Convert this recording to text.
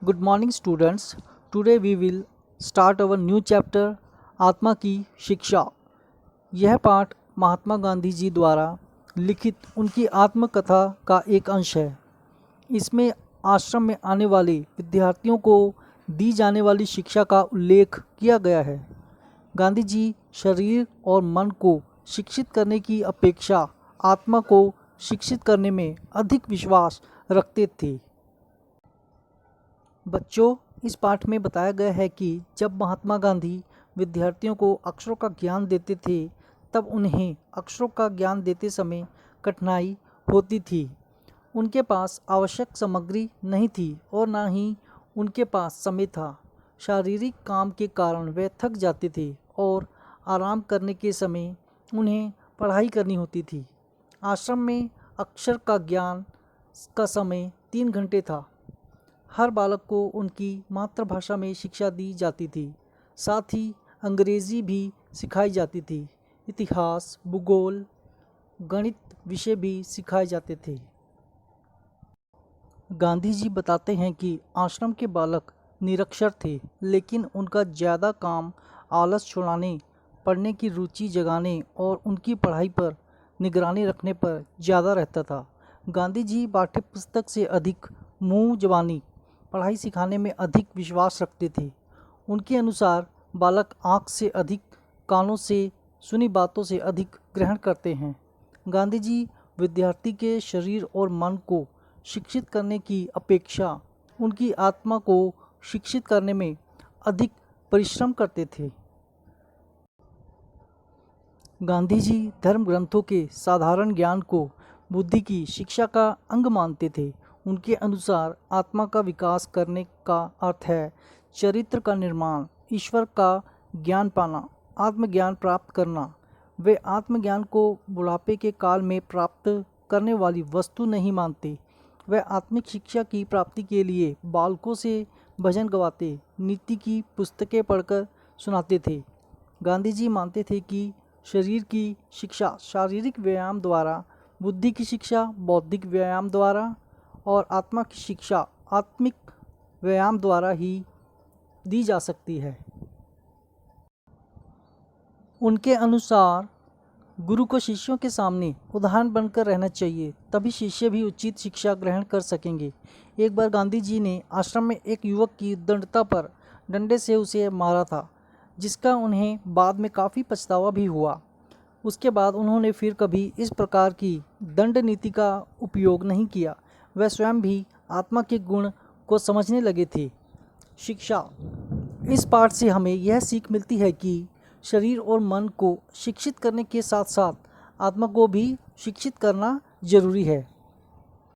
Good morning, students. Today we will start our new chapter आत्मा की शिक्षा। यह पाठ महात्मा गांधी जी द्वारा लिखित उनकी आत्मकथा का एक अंश है। इसमें आश्रम में आने वाले विद्यार्थियों को दी जाने वाली शिक्षा का उल्लेख किया गया है। गांधी जी शरीर और मन को शिक्षित करने की अपेक्षा आत्मा को शिक्षित करने में अधिक विश्वास रखते थे। बच्चों, इस पाठ में बताया गया है कि जब महात्मा गांधी विद्यार्थियों को अक्षरों का ज्ञान देते थे तब उन्हें अक्षरों का ज्ञान देते समय कठिनाई होती थी। उनके पास आवश्यक सामग्री नहीं थी और ना ही उनके पास समय था। शारीरिक काम के कारण वे थक जाते थे और आराम करने के समय उन्हें पढ़ाई करनी होती थी। आश्रम में अक्षर का ज्ञान का समय 3 घंटे था। हर बालक को उनकी मातृभाषा में शिक्षा दी जाती थी। साथ ही अंग्रेज़ी भी सिखाई जाती थी। इतिहास, भूगोल, गणित विषय भी सिखाए जाते थे। गांधी जी बताते हैं कि आश्रम के बालक निरक्षर थे, लेकिन उनका ज़्यादा काम आलस छुड़ाने, पढ़ने की रुचि जगाने और उनकी पढ़ाई पर निगरानी रखने पर ज़्यादा रहता था। गांधी जी पाठ्यपुस्तक से अधिक मुँह ज़बानी पढ़ाई सिखाने में अधिक विश्वास रखते थे। उनके अनुसार बालक आँख से अधिक, कानों से सुनी बातों से अधिक ग्रहण करते हैं। गांधी जी विद्यार्थी के शरीर और मन को शिक्षित करने की अपेक्षा उनकी आत्मा को शिक्षित करने में अधिक परिश्रम करते थे। गांधी जी धर्म ग्रंथों के साधारण ज्ञान को बुद्धि की शिक्षा का अंग मानते थे। उनके अनुसार आत्मा का विकास करने का अर्थ है चरित्र का निर्माण, ईश्वर का ज्ञान पाना, आत्मज्ञान प्राप्त करना। वे आत्मज्ञान को बुढ़ापे के काल में प्राप्त करने वाली वस्तु नहीं मानते। वे आत्मिक शिक्षा की प्राप्ति के लिए बालकों से भजन गवाते, नीति की पुस्तकें पढ़कर सुनाते थे। गांधी जी मानते थे कि शरीर की शिक्षा शारीरिक व्यायाम द्वारा, बुद्धि की शिक्षा बौद्धिक व्यायाम द्वारा और आत्मा की शिक्षा आत्मिक व्यायाम द्वारा ही दी जा सकती है। उनके अनुसार गुरु को शिष्यों के सामने उदाहरण बनकर रहना चाहिए, तभी शिष्य भी उचित शिक्षा ग्रहण कर सकेंगे। एक बार गांधी जी ने आश्रम में एक युवक की दृढ़ता पर डंडे से उसे मारा था, जिसका उन्हें बाद में काफ़ी पछतावा भी हुआ। उसके बाद उन्होंने फिर कभी इस प्रकार की दंड नीति का उपयोग नहीं किया। वह स्वयं भी आत्मा के गुण को समझने लगे थे। शिक्षा। इस पाठ से हमें यह सीख मिलती है कि शरीर और मन को शिक्षित करने के साथ साथ आत्मा को भी शिक्षित करना जरूरी है।